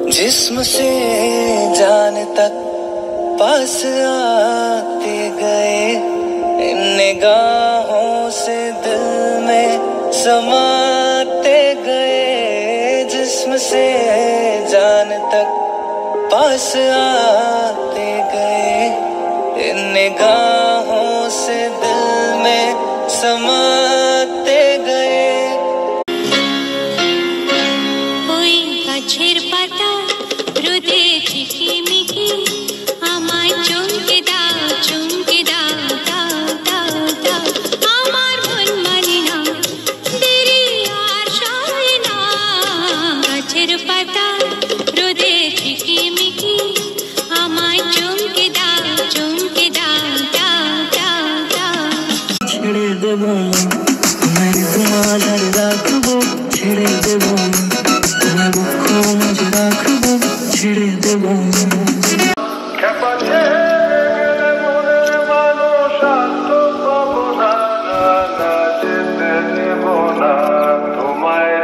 जिस्म से जान तक पास आते गए, इन निगाहों से दिल में समाते गए। जिस्म से जान तक पास आते गए, इन निगाहों से दिल में समाते गए। ওই গাছের পাতা রোদে ঝিকিমিকি আমায় চমকে দাও চমকে দাও দাও দাও দাও। আমার মন মানে না দেরি আর সয় না। গাছের পাতা রোদে ঝিকিমিকি আমায় চমকে দাও চমকে দাও দাও দাও দাও। ছেড়ে দেব তোমায় তোমার রাখবো, ছেড়ে দেব তোমায় বুক মাঝে রাখবো, ছেড়ে দেব। তোমায়